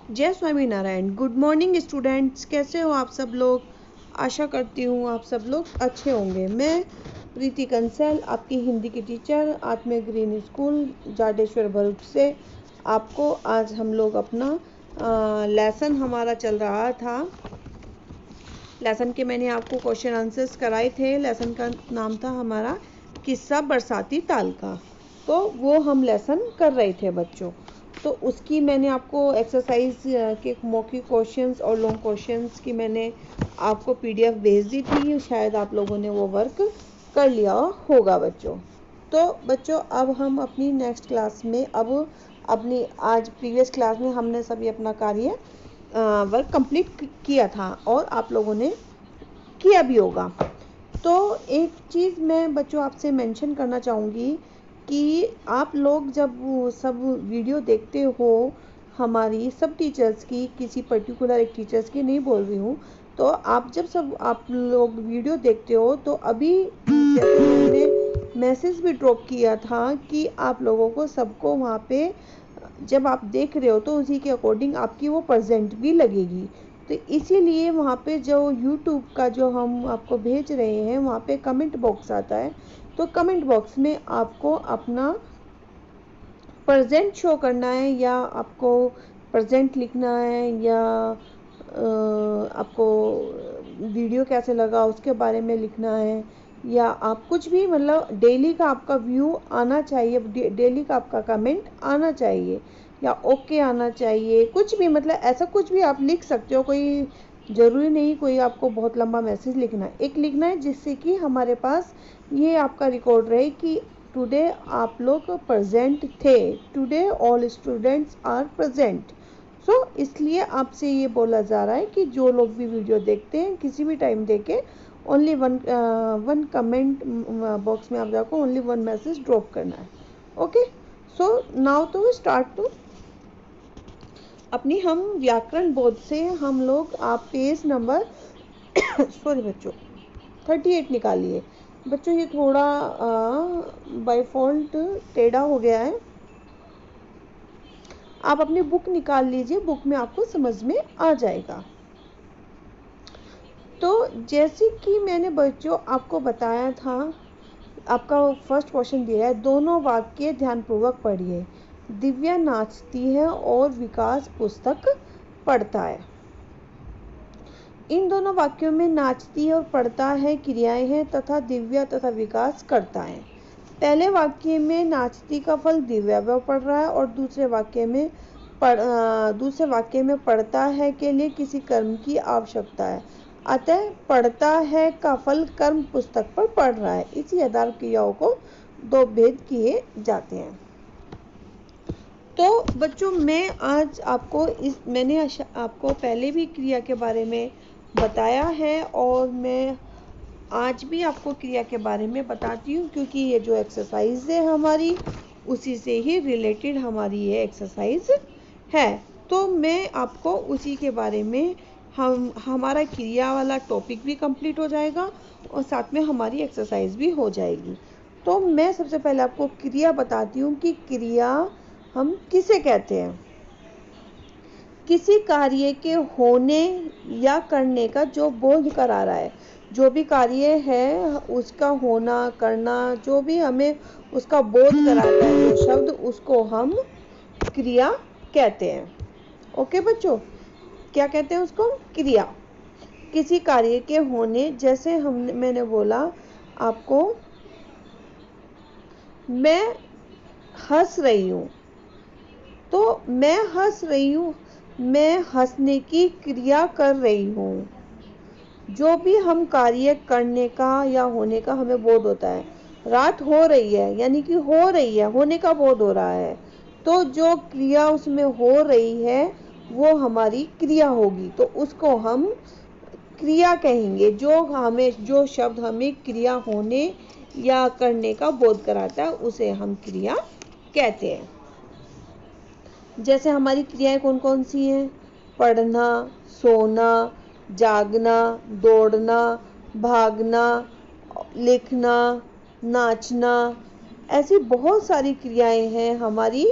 जय Swaminarayan. Good morning students, कैसे हो आप सब लोग। आशा करती हूँ आप सब लोग अच्छे होंगे। मैं प्रीति कंसल, आपकी हिंदी की टीचर, आत्मीय ग्रीन स्कूल जाडेश्वर भरूच से आपको आज हम लोग अपना लेसन हमारा चल रहा था। लेसन के मैंने आपको क्वेश्चन आंसर्स कराए थे। लेसन का नाम था हमारा किस्सा बरसाती ताल का। तो वो हम लेसन कर रहे थे बच्चों। तो उसकी मैंने आपको एक्सरसाइज के मौखिक क्वेश्चंस और लॉन्ग क्वेश्चंस की मैंने आपको पीडीएफ भेज दी थी। शायद आप लोगों ने वो वर्क कर लिया होगा बच्चों। तो बच्चों अब हम अपनी नेक्स्ट क्लास में अपनी आज प्रीवियस क्लास में हमने सभी अपना कार्य वर्क कंप्लीट किया था और आप लोगों ने किया भी होगा। तो एक चीज़ मैं बच्चों आपसे मेंशन करना चाहूँगी कि आप लोग जब सब वीडियो देखते हो हमारी सब टीचर्स की, किसी पर्टिकुलर एक टीचर्स की नहीं बोल रही हूँ, तो आप लोग वीडियो देखते हो तो अभी जैसे मैंने मैसेज भी ड्रॉप किया था कि आप लोगों को सबको वहाँ पे जब आप देख रहे हो तो उसी के अकॉर्डिंग आपकी वो प्रेजेंट भी लगेगी। तो इसीलिए वहाँ पे जो यूट्यूब का जो हम आपको भेज रहे हैं वहाँ पे कमेंट बॉक्स आता है। तो कमेंट बॉक्स में आपको अपना प्रेजेंट शो करना है या आपको प्रेजेंट लिखना है या आपको वीडियो कैसे लगा उसके बारे में लिखना है या आप कुछ भी मतलब डेली का आपका व्यू आना चाहिए, डेली का आपका कमेंट आना चाहिए या ओके आना चाहिए। कुछ भी मतलब ऐसा कुछ भी आप लिख सकते हो, कोई ज़रूरी नहीं कोई आपको बहुत लंबा मैसेज लिखना है। एक लिखना है जिससे कि हमारे पास ये आपका रिकॉर्ड रहे कि टुडे आप लोग प्रेजेंट थे, today all students are present. So इसलिए आपसे ये बोला जा रहा है कि जो लोग भी वीडियो देखते हैं किसी भी टाइम देके ओनली वन कमेंट बॉक्स में आप जाकर ओनली वन मैसेज ड्रॉप करना है। ओके, सो नाउ तो स्टार्ट टू अपनी हम व्याकरण बोध से हम लोग आप पेज नंबर सॉरी बच्चों 38 निकालिए। बच्चों ये थोड़ा बाय फॉल्ट टेढ़ा हो गया है, आप अपनी बुक निकाल लीजिए, बुक में आपको समझ में आ जाएगा। तो जैसे कि मैंने बच्चों आपको बताया था, आपका फर्स्ट क्वेश्चन दिया है, दोनों वाक्य ध्यानपूर्वक पढ़िए। दिव्या नाचती है और विकास पुस्तक पढ़ता है। इन दोनों वाक्यों में नाचती और पढ़ता है क्रियाएं हैं तथा दिव्या तथा विकास करता है। पहले वाक्य में नाचती का फल दिव्या पढ़ रहा है और दूसरे वाक्य में पढ़ता है के लिए किसी कर्म की आवश्यकता है, अतः पढ़ता है का फल कर्म पुस्तक पर पढ़ रहा है। इसी आधार क्रियाओं को दो भेद किए जाते हैं। तो बच्चों मैं आज मैंने आपको पहले भी क्रिया के बारे में बताया है और मैं आज भी आपको क्रिया के बारे में बताती हूँ क्योंकि ये जो एक्सरसाइज है हमारी उसी से ही रिलेटेड हमारी ये एक्सरसाइज है। तो मैं आपको उसी के बारे में हमारा क्रिया वाला टॉपिक भी कंप्लीट हो जाएगा और साथ में हमारी एक्सरसाइज भी हो जाएगी। तो मैं सबसे पहले आपको क्रिया बताती हूँ कि क्रिया हम किसे कहते हैं। किसी कार्य के होने या करने का जो बोध करा रहा है, जो भी कार्य है उसका होना करना जो भी हमें उसका बोध कराता है जो शब्द, उसको हम क्रिया कहते हैं। ओके बच्चों, क्या कहते हैं उसको? क्रिया। किसी कार्य के होने, जैसे मैंने बोला आपको मैं हंस रही हूँ, तो मैं हंस रही हूँ, मैं हंसने की क्रिया कर रही हूँ। जो भी हम कार्य करने का या होने का हमें बोध होता है, रात हो रही है यानी कि हो रही है, होने का बोध हो रहा है, तो जो क्रिया उसमें हो रही है वो हमारी क्रिया होगी, तो उसको हम क्रिया कहेंगे। जो शब्द हमें क्रिया होने या करने का बोध कराता है उसे हम क्रिया कहते हैं। जैसे हमारी क्रियाएं कौन कौन सी हैं? पढ़ना, सोना, जागना, दौड़ना, भागना, लिखना, नाचना, ऐसी बहुत सारी क्रियाएं हैं हमारी,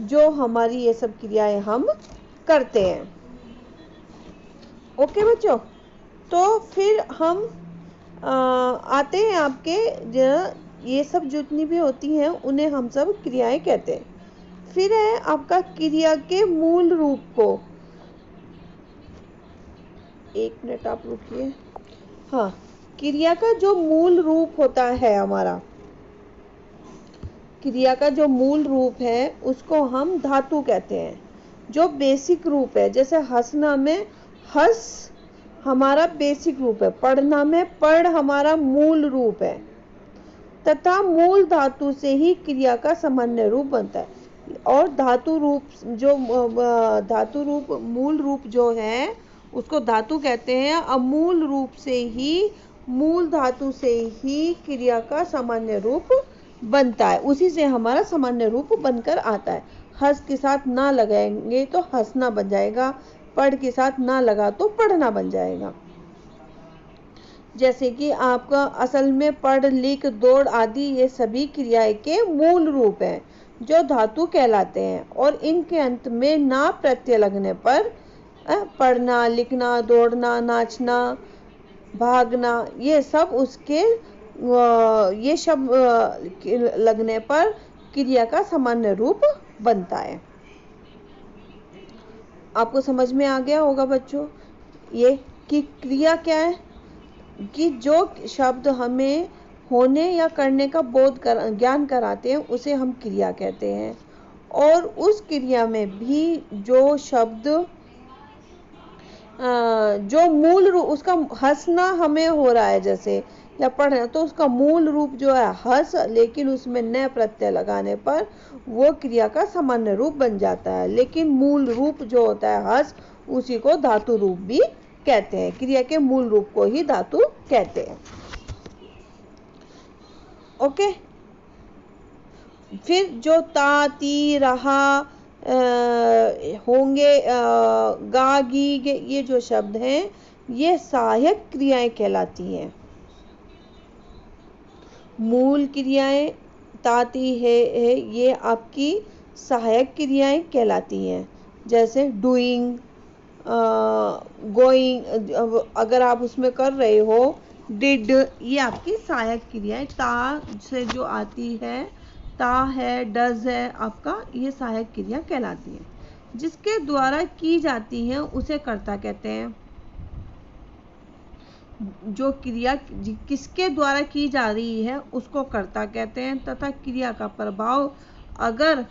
जो हमारी ये सब क्रियाएं हम करते हैं। ओके बच्चों, तो फिर हम आते हैं आपके ये सब जितनी भी होती हैं उन्हें हम सब क्रियाएं कहते हैं। फिर है आपका क्रिया के मूल रूप को, एक मिनट आप रुकिए। हाँ, क्रिया का जो मूल रूप होता है हमारा, क्रिया का जो मूल रूप है उसको हम धातु कहते हैं, जो बेसिक रूप है। जैसे हंसना में हंस हमारा बेसिक रूप है, पढ़ना में पढ़ हमारा मूल रूप है, तथा मूल धातु से ही क्रिया का सामान्य रूप बनता है। और धातु रूप मूल रूप जो है उसको धातु कहते हैं। अब मूल धातु से ही क्रिया का सामान्य रूप बनता है, उसी से हमारा सामान्य रूप बनकर आता है। हंस के साथ ना लगाएंगे तो हंसना बन जाएगा, पढ़ के साथ ना लगा तो पढ़ना बन जाएगा। जैसे कि आपका असल में पढ़ लिख दौड़ आदि ये सभी क्रियाएं के मूल रूप हैं जो धातु कहलाते हैं, और इनके अंत में ना प्रत्यय लगने पर पढ़ना, लिखना, दौड़ना, नाचना, भागना, ये सब उसके ये शब्द लगने पर क्रिया का सामान्य रूप बनता है। आपको समझ में आ गया होगा बच्चों ये कि क्रिया क्या है, कि जो शब्द हमें होने या करने का ज्ञान कराते हैं उसे हम क्रिया कहते हैं। और उस क्रिया में भी जो शब्द जो मूल रूप उसका, हंसना हमें हो रहा है जैसे या पढ़ना, तो उसका मूल रूप जो है हंस, लेकिन उसमें न प्रत्यय लगाने पर वो क्रिया का सामान्य रूप बन जाता है। लेकिन मूल रूप जो होता है हंस, उसी को धातु रूप भी कहते हैं। क्रिया के मूल रूप को ही धातु कहते हैं। ओके, फिर जो ता, ती, रहा, होंगे, गा, गी, गे, ये जो शब्द हैं ये सहायक क्रियाएं कहलाती हैं। मूल क्रियाएं ताती है ये आपकी सहायक क्रियाएं कहलाती हैं। जैसे डूइंग, गोइंग, अगर आप उसमें कर रहे हो, डिड, ये आपकी सहायक क्रियाएं। ता से जो आती है, ता है, डज है आपका, ये सहायक क्रिया कहलाती है। जिसके द्वारा की जाती है उसे कर्ता कहते हैं। जो क्रिया किसके द्वारा की जा रही है उसको कर्ता कहते हैं, तथा क्रिया का प्रभाव, अगर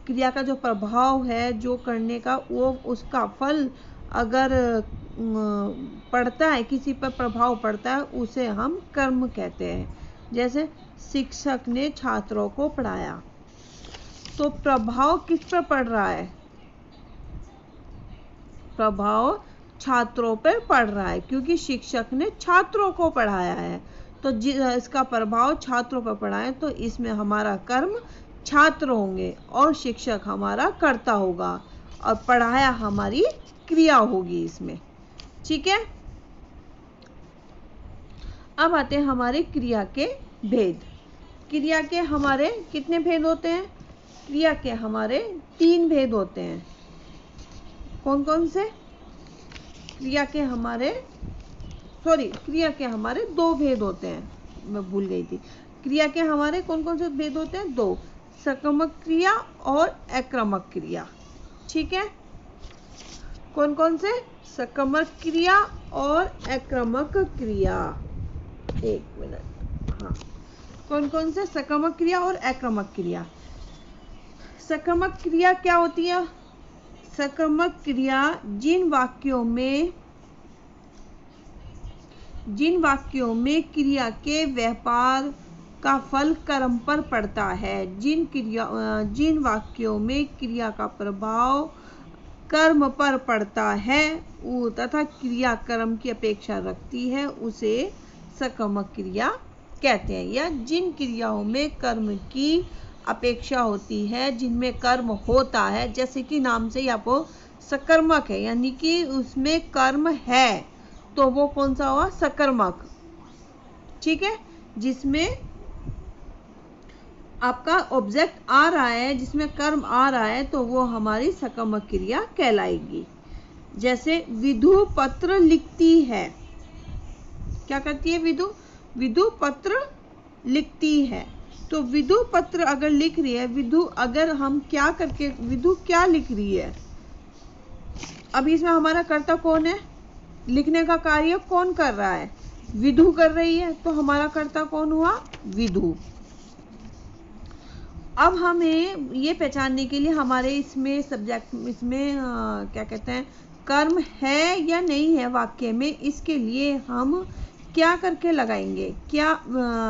क्रिया का जो प्रभाव है जो करने का, वो उसका फल अगर पड़ता है, किसी पर प्रभाव पड़ता है, उसे हम कर्म कहते हैं। जैसे शिक्षक ने छात्रों को पढ़ाया, तो प्रभाव किस पर पड़ रहा है? प्रभाव छात्रों पर पड़ रहा है, क्योंकि शिक्षक ने छात्रों को पढ़ाया है, तो इसका प्रभाव छात्रों पर पड़ा है, तो इसमें हमारा कर्म छात्र होंगे और शिक्षक हमारा कर्ता होगा और पढ़ाया हमारी क्रिया होगी इसमें। ठीक है, अब आते हैं हमारे क्रिया के भेद। क्रिया के हमारे कितने भेद होते हैं? क्रिया के हमारे 3 भेद होते हैं। कौन कौन से? क्रिया के हमारे 2 भेद होते हैं, मैं भूल गई थी। क्रिया के हमारे कौन कौन से भेद होते हैं? 2, सकर्मक क्रिया और अक्रमक क्रिया। ठीक है, कौन कौन से? सकर्मक क्रिया और अक्रमक क्रिया। एक मिनट, हाँ, कौन कौन से? सकर्मक क्रिया और अक्रमक क्रिया। सकर्मक क्रिया क्या होती है? सकर्मक क्रिया जिन वाक्यों में क्रिया के व्यापार का फल कर्म पर पड़ता है, जिन वाक्यों में क्रिया का प्रभाव कर्म पर पड़ता है तथा क्रिया कर्म की अपेक्षा रखती है, उसे सकर्मक क्रिया कहते हैं। या जिन क्रियाओं में कर्म की अपेक्षा होती है, जिनमें कर्म होता है, जैसे कि नाम से ही आपको सकर्मक है, यानी कि उसमें कर्म है, तो वो कौन सा हुआ? सकर्मक। ठीक है, जिसमें आपका ऑब्जेक्ट आ रहा है, जिसमें कर्म आ रहा है, तो वो हमारी सकर्मक क्रिया कहलाएगी। जैसे विधु पत्र लिखती है, क्या करती है विधु? विधु पत्र लिखती है। तो विधु पत्र अगर लिख रही है, विधु अगर हम क्या करके, विधु क्या लिख रही है? अभी इसमें हमारा कर्ता कौन है? लिखने का कार्य कौन कर रहा है? विधु कर रही है। तो हमारा कर्ता कौन हुआ? विधु। अब हमें ये पहचानने के लिए हमारे इसमें सब्जेक्ट, इसमें क्या कहते हैं, कर्म है या नहीं है वाक्य में, इसके लिए हम क्या करके लगाएंगे? क्या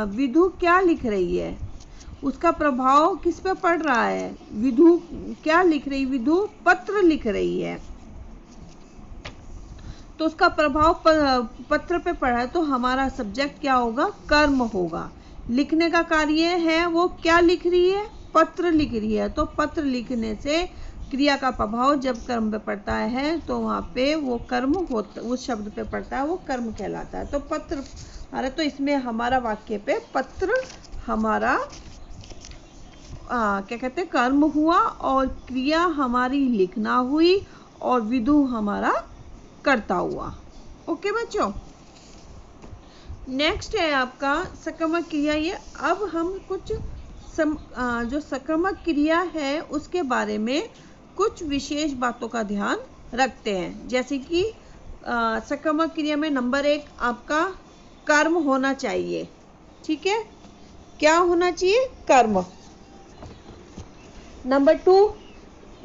विधु क्या लिख रही है, उसका प्रभाव किस पे पड़ रहा है? विधु क्या लिख रही? विधु पत्र लिख रही है, तो उसका प्रभाव पत्र पे पड़ा है, तो हमारा सब्जेक्ट क्या होगा? कर्म होगा। लिखने का कार्य है, वो क्या लिख रही है? पत्र लिख रही है। तो पत्र लिखने से क्रिया का प्रभाव जब कर्म पे पड़ता है, तो वहाँ पे वो कर्म होता, उस शब्द पे पड़ता है, वो कर्म कहलाता है। तो पत्र, अरे तो इसमें हमारा वाक्य पे पत्र हमारा क्या कहते हैं, कर्म हुआ, और क्रिया हमारी लिखना हुई, और विधु हमारा कर्ता हुआ। ओके बच्चों, नेक्स्ट है आपका सकर्मक क्रिया। ये अब हम कुछ जो सकर्मक क्रिया है उसके बारे में कुछ विशेष बातों का ध्यान रखते हैं। जैसे कि सकर्मक क्रिया में नंबर 1 आपका कर्म होना चाहिए। ठीक है, क्या होना चाहिए? कर्म। नंबर 2,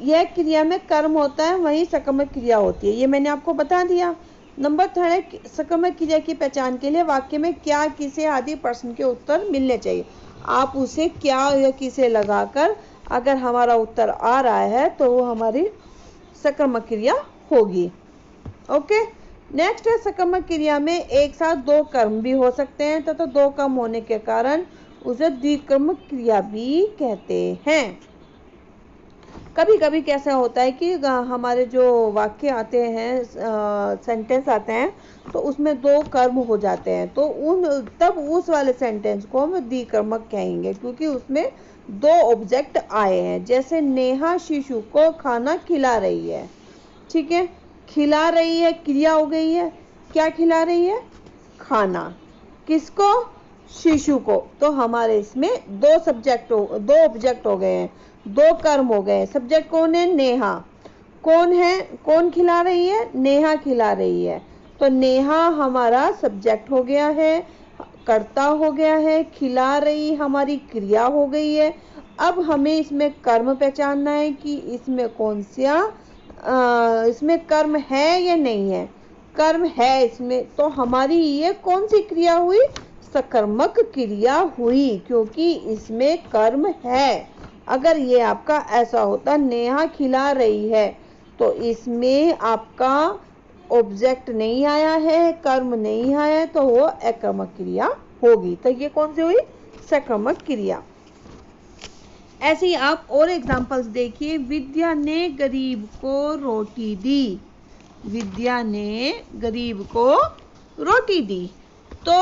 यह क्रिया में कर्म होता है, वही सकर्मक क्रिया होती है, ये मैंने आपको बता दिया। नंबर 3 है सकर्मक क्रिया की पहचान के लिए वाक्य में क्या, किसे आदि प्रश्न के उत्तर मिलने चाहिए। आप उसे क्या या किसे लगाकर अगर हमारा उत्तर आ रहा है, तो वो हमारी सकर्मक क्रिया होगी। ओके, नेक्स्ट है सकर्मक क्रिया में एक साथ 2 कर्म भी हो सकते हैं, तथा 2 कर्म होने के कारण उसे द्विकर्मक क्रिया भी कहते हैं। कभी कभी कैसा होता है कि हमारे जो वाक्य आते हैं, सेंटेंस आते हैं, तो उसमें 2 कर्म हो जाते हैं, तो तब उस वाले सेंटेंस को हम द्विकर्मक कहेंगे, क्योंकि उसमें 2 ऑब्जेक्ट आए हैं। जैसे नेहा शिशु को खाना खिला रही है। ठीक है, खिला रही है क्रिया हो गई है, क्या खिला रही है? खाना। किसको? शिशु को। तो हमारे इसमें 2 ऑब्जेक्ट हो गए हैं, 2 कर्म हो गए। सब्जेक्ट कौन है? नेहा। कौन है? कौन खिला रही है? नेहा खिला रही है। तो नेहा हमारा सब्जेक्ट हो गया है, कर्ता हो गया है, खिला रही हमारी क्रिया हो गई है। अब हमें इसमें कर्म पहचानना है कि इसमें कौन सा इसमें कर्म है या नहीं है। कर्म है इसमें, तो हमारी ये कौन सी क्रिया हुई? सकर्मक क्रिया हुई, क्योंकि इसमें कर्म है। अगर ये आपका ऐसा होता नेहा खिला रही है, तो इसमें आपका ऑब्जेक्ट नहीं आया है, कर्म नहीं आया है, तो वो अकर्मक क्रिया होगी। तो ये कौन सी हुई? सकर्मक क्रिया। ऐसे ही आप और एग्जांपल्स देखिए। विद्या ने गरीब को रोटी दी। विद्या ने गरीब को रोटी दी। तो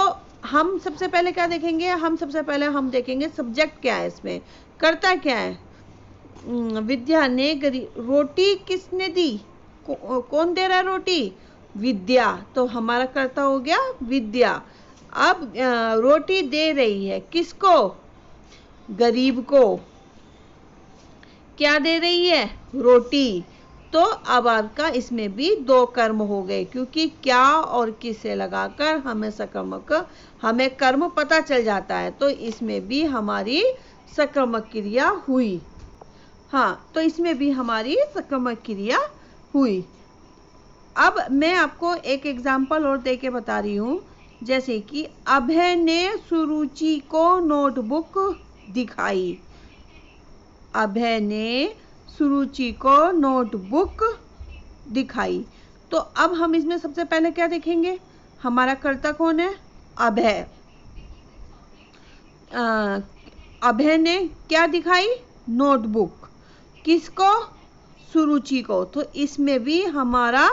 हम सबसे पहले क्या देखेंगे? सबसे पहले हम देखेंगे सब्जेक्ट क्या है, इसमें कर्ता क्या है। विद्या ने रोटी किसने दी? कौन दे रहा है रोटी? विद्या। तो हमारा कर्ता हो गया विद्या। अब रोटी दे रही है किसको? गरीब को। क्या दे रही है? रोटी। तो अब आपका इसमें भी 2 कर्म हो गए, क्योंकि क्या और किसे लगाकर हमें कर्म पता चल जाता है, तो इसमें भी हमारी सकर्मक क्रिया हुई। हाँ, तो इसमें भी हमारी सकर्मक क्रिया हुई। अब मैं आपको एक एग्जाम्पल और देके बता रही हूँ। जैसे कि अभय ने सुरुचि को नोटबुक दिखाई। अभय ने सुरुचि को नोटबुक दिखाई। तो अब हम इसमें सबसे पहले क्या देखेंगे? हमारा कर्ता कौन है? अभय। अभय ने क्या दिखाई? नोटबुक। किसको? सुरुचि को। तो इसमें भी हमारा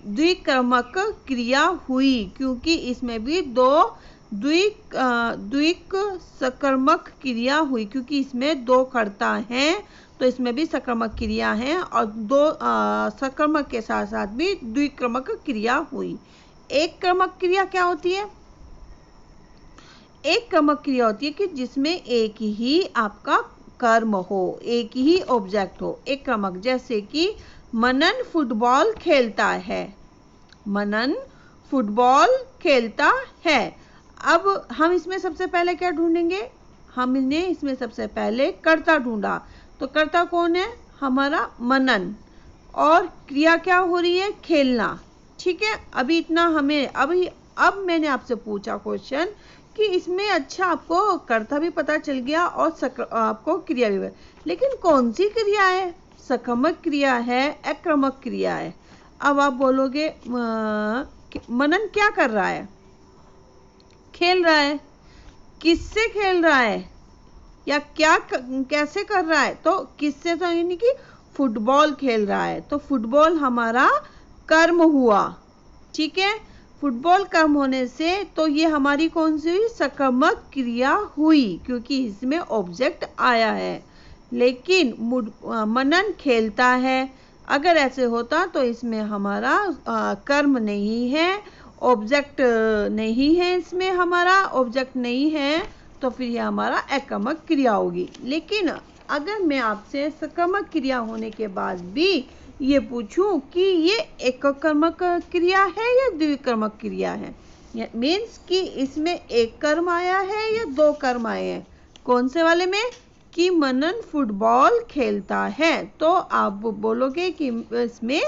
द्विकर्मक क्रिया हुई, क्योंकि इसमें भी 2 द्विक सकर्मक क्रिया हुई, क्योंकि इसमें दो कर्ता हैं तो इसमें भी सकर्मक क्रिया है, और दो सकर्मक के साथ साथ भी द्विक्रमक क्रिया हुई। एक क्रमक क्रिया क्या होती है? एक क्रमक क्रिया होती है कि जिसमें एक ही आपका कर्म हो, एक ही ऑब्जेक्ट हो। एक क्रमक, जैसे कि मनन फुटबॉल खेलता है, मनन फुटबॉल खेलता है। अब हम इसमें सबसे पहले क्या ढूंढेंगे? हमने इसमें सबसे पहले कर्ता ढूंढा, तो कर्ता कौन है? हमारा मनन, और क्रिया क्या हो रही है? खेलना। ठीक है, अभी इतना हमें अब मैंने आपसे पूछा क्वेश्चन कि इसमें अच्छा आपको कर्ता भी पता चल गया और आपको क्रिया भी, लेकिन कौन सी क्रिया है? सकर्मक क्रिया है, अक्रमक क्रिया है। अब आप बोलोगे मनन क्या कर रहा है? खेल रहा है। किससे खेल रहा है या क्या कैसे कर रहा है? तो किससे, तो यानी कि फुटबॉल खेल रहा है, तो फुटबॉल हमारा कर्म हुआ। ठीक है, फुटबॉल कर्म होने से तो ये हमारी कौन सी हुई? सकर्मक क्रिया हुई, क्योंकि इसमें ऑब्जेक्ट आया है। लेकिन मनन खेलता है, अगर ऐसे होता तो इसमें हमारा कर्म नहीं है, ऑब्जेक्ट नहीं है, इसमें हमारा ऑब्जेक्ट नहीं है, तो फिर ये हमारा अकर्मक क्रिया होगी। लेकिन अगर मैं आपसे सकर्मक क्रिया होने के बाद भी ये पूछूं कि ये एककर्मक क्रिया है या द्विकर्मक क्रिया है, मीन्स कि इसमें एक कर्म आया है या दो कर्म आए हैं, कौन से वाले में? कि मनन फुटबॉल खेलता है, तो आप बोलोगे कि इसमें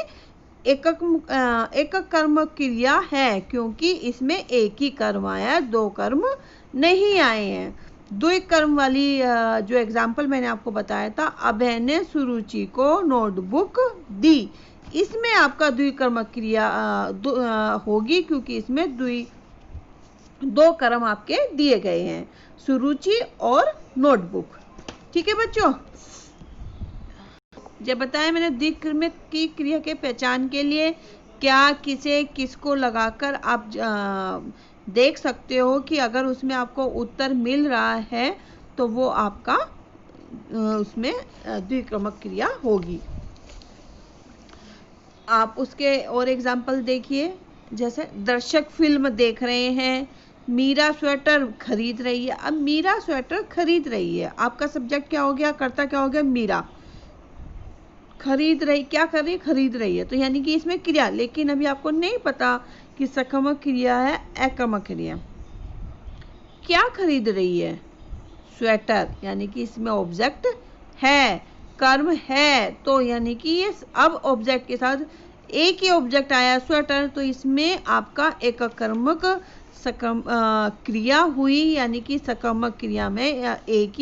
एकक कर्म क्रिया है, क्योंकि इसमें एक ही कर्म आया है, दो कर्म नहीं आए हैं। द्विकर्म वाली जो एग्जाम्पल मैंने आपको बताया था, अभय ने सुरुचि को नोटबुक दी, इसमें आपका द्विकर्मक क्रिया होगी, क्योंकि इसमें दो कर्म आपके दिए गए हैं, सुरुचि और नोटबुक। ठीक है बच्चों, जब बताया मैंने द्विकर्मक की क्रिया के पहचान के लिए क्या, किसे, किसको लगाकर आप देख सकते हो कि अगर उसमें आपको उत्तर मिल रहा है तो वो आपका उसमें द्विकर्मक क्रिया होगी। आप उसके और एग्जाम्पल देखिए, जैसे दर्शक फिल्म देख रहे हैं, मीरा स्वेटर खरीद रही है। अब मीरा स्वेटर खरीद रही है, आपका सब्जेक्ट क्या हो गया? कर्ता क्या हो गया? मीरा। खरीद रही, क्या कर रही है? खरीद रही है, तो यानी कि इसमें क्रिया, लेकिन अभी आपको नहीं पता कि सकर्मक क्रिया है अकर्मक क्रिया। क्या खरीद रही है? स्वेटर, यानी कि इसमें ऑब्जेक्ट है, कर्म है, तो यानी कि ये अब ऑब्जेक्ट के साथ एक ही ऑब्जेक्ट आया स्वेटर, तो इसमें आपका एककर्मक क्रिया हुई, यानी कि सकर्मक क्रिया में एक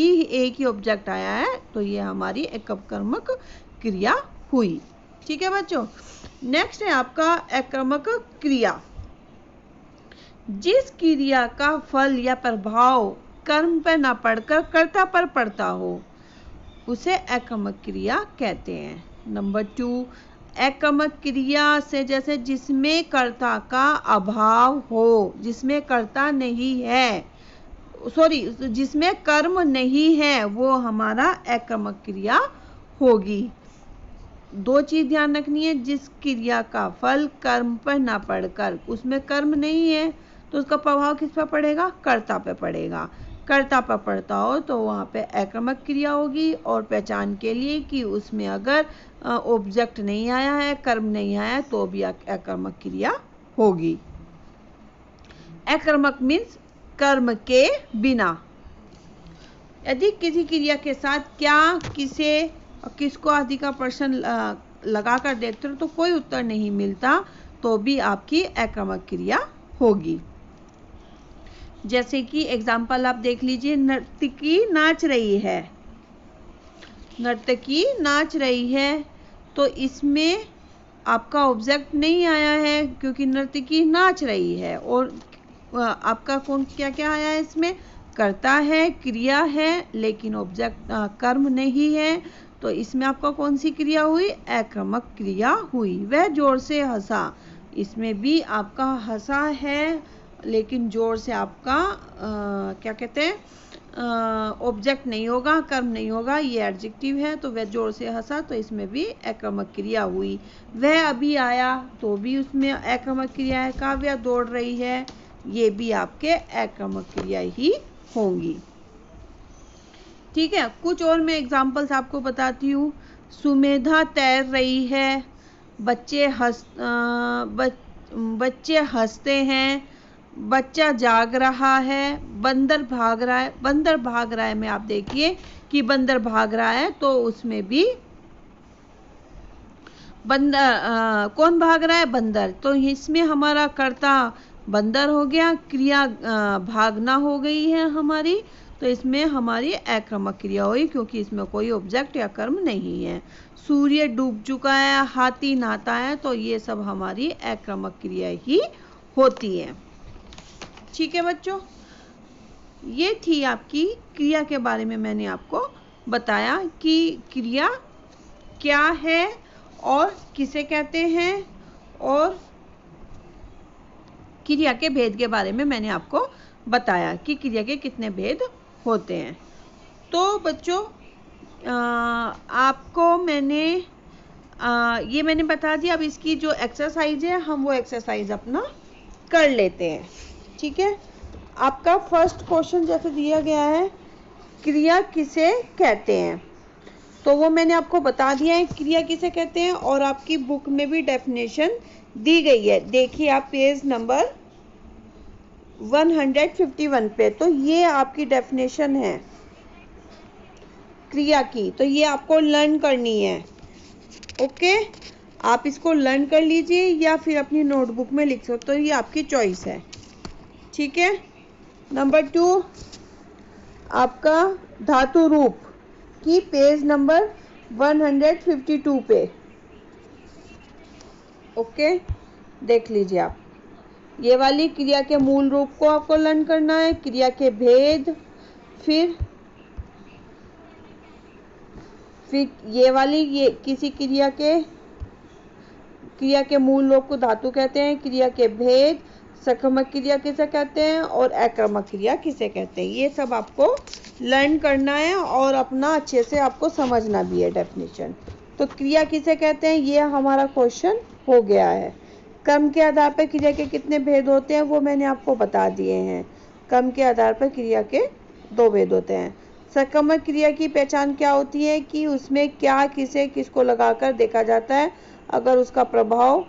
ही ऑब्जेक्ट आया है, तो ये हमारी एककर्मक क्रिया हुई। ठीक है बच्चों, नेक्स्ट है आपका अकर्मक क्रिया। जिस क्रिया का फल या प्रभाव कर्म पर ना पड़कर कर्ता पर पड़ता हो उसे अकर्मक क्रिया कहते हैं। नंबर 2, अकर्मक क्रिया से जैसे जिसमें कर्ता का अभाव हो, जिसमें कर्ता नहीं है, सॉरी जिसमें कर्म नहीं है, वो हमारा अकर्मक क्रिया होगी। दो चीज ध्यान रखनी है, जिस क्रिया का फल कर्म पर ना पड़कर, उसमें कर्म नहीं है तो उसका प्रभाव किस पर पड़ेगा? कर्ता पे पड़ेगा। कर्ता पर पड़ता हो तो वहाँ पे अकर्मक क्रिया होगी। और पहचान के लिए कि उसमें अगर ऑब्जेक्ट नहीं आया है, कर्म नहीं आया है, तो भी अकर्मक क्रिया होगी। अकर्मक मीन्स कर्म के बिना। यदि किसी क्रिया के साथ क्या, किसे और किसको आदि का प्रश्न लगाकर देखते हो तो कोई उत्तर नहीं मिलता, तो भी आपकी अकर्मक क्रिया होगी। जैसे कि एग्जाम्पल आप देख लीजिए, नर्तकी नाच रही है, नर्तकी नाच रही है, तो इसमें आपका ऑब्जेक्ट नहीं आया है क्योंकि नर्तकी नाच रही है, और आपका कौन क्या क्या आया है? इसमें कर्ता है, क्रिया है, लेकिन ऑब्जेक्ट कर्म नहीं है, तो इसमें आपका कौन सी क्रिया हुई? अकर्मक क्रिया हुई। वह जोर से हंसा, इसमें भी आपका हंसा है, लेकिन जोर से आपका क्या कहते हैं ऑब्जेक्ट नहीं होगा, कर्म नहीं होगा, ये एडजेक्टिव है। तो वह जोर से हंसा, तो इसमें भी आक्रामक क्रिया हुई। वह अभी आया, तो भी उसमें आक्रामक क्रिया है। काव्या दौड़ रही है, ये भी आपके आक्रामक क्रिया ही होंगी। ठीक है, कुछ और मैं एग्जांपल्स आपको बताती हूँ। सुमेधा तैर रही है, बच्चे हंसते हैं, बच्चा जाग रहा है, बंदर भाग रहा है। बंदर भाग रहा है में आप देखिए कि बंदर भाग रहा है, तो उसमें भी बंदर कौन भाग रहा है? बंदर। तो इसमें हमारा कर्ता बंदर हो गया, क्रिया भागना हो गई है हमारी। तो इसमें हमारी आक्रामक क्रिया हुई, क्योंकि इसमें कोई ऑब्जेक्ट या कर्म नहीं है। सूर्य डूब चुका है, हाथी नहाता है, तो ये सब हमारी आक्रामक क्रिया ही होती है। ठीक है बच्चों, ये थी आपकी क्रिया के बारे में मैंने आपको बताया कि क्रिया क्या है और किसे कहते हैं, और क्रिया के भेद के बारे में मैंने आपको बताया कि क्रिया के कितने भेद होते हैं। तो बच्चों आपको मैंने ये मैंने बता दिया। अब इसकी जो एक्सरसाइज है, हम वो एक्सरसाइज अपना कर लेते हैं। ठीक है, आपका फर्स्ट क्वेश्चन जैसे दिया गया है, क्रिया किसे कहते हैं, तो वो मैंने आपको बता दिया है क्रिया किसे कहते हैं, और आपकी बुक में भी डेफिनेशन दी गई है। देखिए आप पेज नंबर 151 पे, तो ये आपकी डेफिनेशन है क्रिया की, तो ये आपको लर्न करनी है। ओके, आप इसको लर्न कर लीजिए या फिर अपनी नोटबुक में लिख सकते हो, ये आपकी चॉइस है। ठीक है, नंबर 2 आपका धातु रूप की पेज नंबर 152 पे। ओके, देख लीजिए आप, ये वाली क्रिया के मूल रूप को आपको लर्न करना है, क्रिया के भेद, फिर ये वाली, ये किसी क्रिया के मूल रूप को धातु कहते हैं, क्रिया के भेद, सकारात्मक क्रिया किसे कहते हैं और आक्रामक क्रिया किसे कहते हैं, ये सब आपको लर्न करना है और अपना अच्छे से आपको समझना भी है डेफिनेशन। तो क्रिया किसे कहते हैं, ये हमारा क्वेश्चन हो गया है। कर्म के आधार पर क्रिया के कितने भेद होते हैं, वो मैंने आपको बता दिए हैं। कर्म के आधार पर क्रिया के 2 भेद होते हैं। सकारात्मक क्रिया की पहचान क्या होती है कि उसमें क्या, किसे, किसको लगाकर देखा जाता है। अगर उसका प्रभाव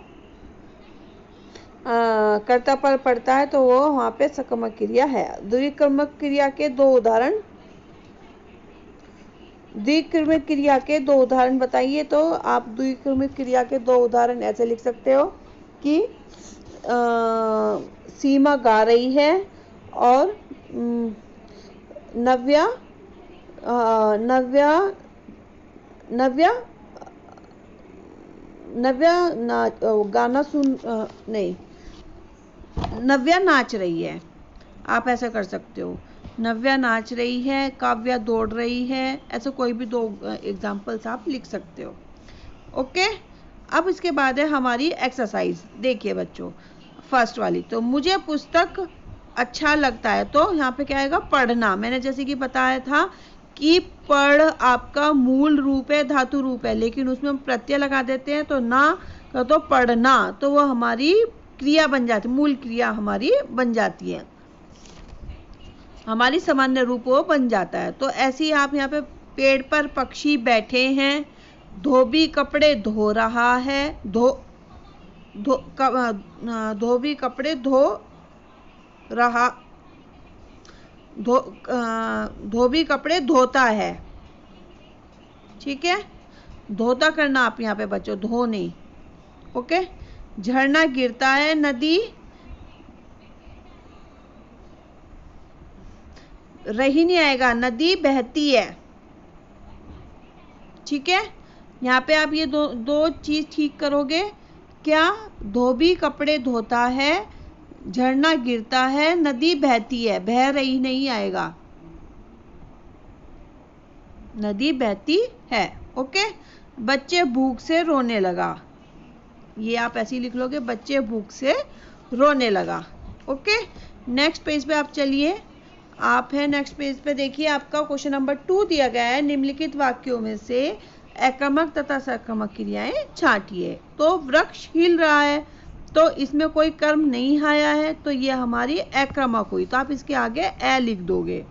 कर्ता पर पड़ता है तो वो वहाँ पे सकारात्मक क्रिया है। द्विक्रमक क्रिया के 2 उदाहरण, द्विक्रमिक क्रिया के 2 उदाहरण बताइए। तो आप द्विक्रमिक क्रिया के 2 उदाहरण ऐसे लिख सकते हो कि सीमा गा रही है और नव्या गाना सुन नहीं, नव्या नाच रही है, आप ऐसा कर सकते हो। नव्या नाच रही है, काव्या दौड़ रही है, ऐसे कोई भी 2 एग्जाम्पल्स आप लिख सकते हो। ओके, अब इसके बाद है हमारी एक्सरसाइज। देखिए बच्चों, फर्स्ट वाली, तो मुझे पुस्तक अच्छा लगता है, तो यहाँ पे क्या आएगा? पढ़ना। मैंने जैसे कि बताया था कि पढ़ आपका मूल रूप है, धातु रूप है, लेकिन उसमें हम प्रत्यय लगा देते हैं, तो ना तो पढ़ना, तो वो हमारी क्रिया बन जाती, मूल क्रिया हमारी बन जाती है, हमारी सामान्य रूप वो बन जाता है। तो ऐसे ही आप यहाँ पे पेड़ पर पक्षी बैठे हैं, धोबी कपड़े धो रहा है, धोबी कपड़े धो रहा, धोबी कपड़े धोता है। ठीक है, धोता करना आप यहाँ पे बच्चों, धो नहीं। ओके, झरना गिरता है, नदी रही नहीं आएगा, नदी बहती है। ठीक है, यहाँ पे आप ये दो चीज ठीक करोगे। क्या? धोबी कपड़े धोता है, झरना गिरता है, नदी बहती है, बह रही नहीं आएगा, नदी बहती है। ओके, बच्चे भूख से रोने लगा, ये आप ऐसे ही लिख लोगे, बच्चे भूख से रोने लगा। ओके, नेक्स्ट पेज पे आप चलिए। आप है नेक्स्ट पेज पे, देखिए आपका क्वेश्चन नंबर 2 दिया गया है। निम्नलिखित वाक्यों में से आक्रामक तथा सकारात्मक क्रियाएं छांटिए। तो वृक्ष हिल रहा है, तो इसमें कोई कर्म नहीं आया है, तो ये हमारी आक्रामक हुई, तो आप इसके आगे ए लिख दोगे।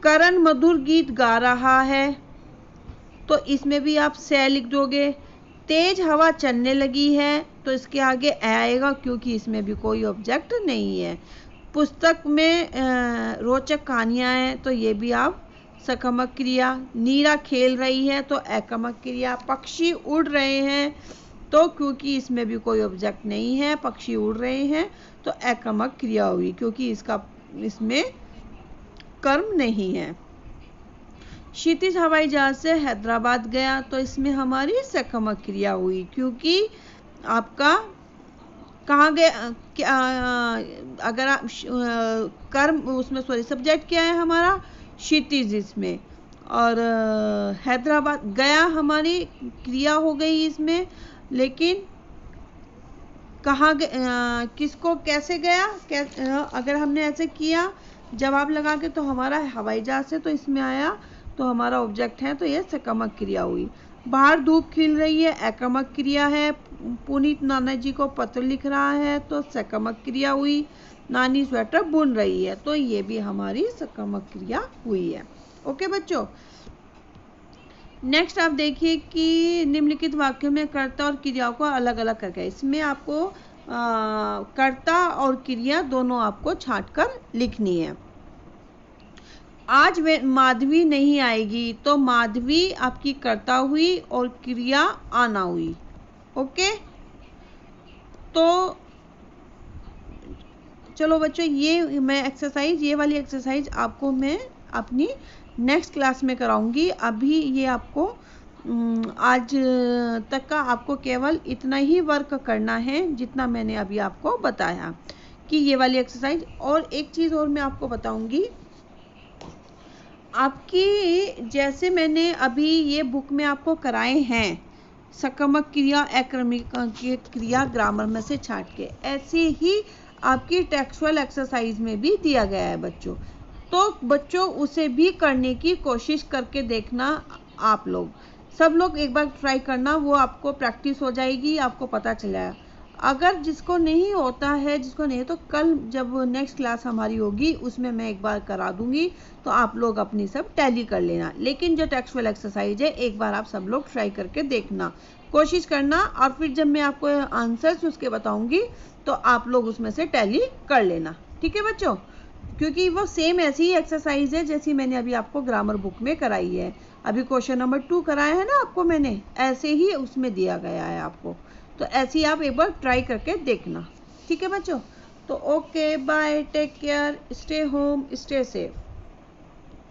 करण मधुर गीत गा रहा है, तो इसमें भी आप से लिख दोगे। तेज हवा चलने लगी है, तो इसके आगे ए आएगा क्योंकि इसमें भी कोई ऑब्जेक्ट नहीं है। पुस्तक में रोचक कहानियां हैं, तो ये भी आप सकारात्मक क्रिया। नीरा खेल रही है, तो आक्रामक क्रिया। पक्षी उड़ रहे हैं, तो क्योंकि इसमें भी कोई ऑब्जेक्ट नहीं है, पक्षी उड़ रहे हैं, तो आक्रामक क्रिया हुई क्योंकि इसमें कर्म नहीं है। क्षितिज हवाई जहाज से हैदराबाद गया, तो इसमें हमारी सकारात्मक क्रिया हुई क्योंकि आपका कहाँ गया, अगर आप कर्म उसमें सॉरी सब्जेक्ट क्या है हमारा, क्षितिज इसमें, और हैदराबाद गया हमारी क्रिया हो गई इसमें, लेकिन कहाँ किसको कैसे गया, अगर हमने ऐसे किया जवाब लगा के, तो हमारा हवाई जहाज से, तो इसमें आया, तो हमारा ऑब्जेक्ट है, तो ये सकारात्मक क्रिया हुई। बाहर धूप खिल रही है, आक्रामक क्रिया है। पुनीत नाना जी को पत्र लिख रहा है, तो सकारात्मक क्रिया हुई। नानी स्वेटर बुन रही है, तो ये भी हमारी सकारात्मक क्रिया हुई है। ओके बच्चों, नेक्स्ट आप देखिए कि निम्नलिखित वाक्यों में कर्ता और क्रियाओं को अलग अलग करके, इसमें आपको कर्ता और क्रिया दोनों आपको छांटकर लिखनी है। आज माधवी नहीं आएगी, तो माधवी आपकी कर्ता हुई और क्रिया आना हुई। ओके, तो चलो बच्चों, ये वाली एक्सरसाइज आपको मैं अपनी नेक्स्ट क्लास में कराऊंगी। अभी ये आपको आज तक का आपको केवल इतना ही वर्क करना है जितना मैंने अभी आपको बताया कि ये वाली एक्सरसाइज। और एक चीज़ और मैं आपको बताऊंगी, आपकी जैसे मैंने अभी ये बुक में आपको कराए हैं सकारात्मक क्रिया आक्रामक क्रिया ग्रामर में से छांट के, ऐसे ही आपकी टेक्सुअल एक्सरसाइज में भी दिया गया है बच्चों। तो बच्चों उसे भी करने की कोशिश करके देखना, आप लोग सब लोग एक बार ट्राई करना, वो आपको प्रैक्टिस हो जाएगी, आपको पता चला। अगर जिसको नहीं होता है, जिसको नहीं, तो कल जब नेक्स्ट क्लास हमारी होगी उसमें मैं एक बार करा दूंगी, तो आप लोग अपनी सब टैली कर लेना। लेकिन जो टेक्सुअल एक्सरसाइज है एक बार आप सब लोग ट्राई करके देखना, कोशिश करना, और फिर जब मैं आपको आंसर्स उसके बताऊंगी तो आप लोग उसमें से टैली कर लेना। ठीक है बच्चों, क्योंकि वो सेम ऐसी ही एक्सरसाइज है जैसी मैंने अभी आपको ग्रामर बुक में कराई है। अभी क्वेश्चन नंबर 2 कराया है ना आपको मैंने, ऐसे ही उसमें दिया गया है आपको, तो ऐसे ही आप एक बार ट्राई करके देखना। ठीक है बच्चों, तो okay bye, take care, stay home, stay safe.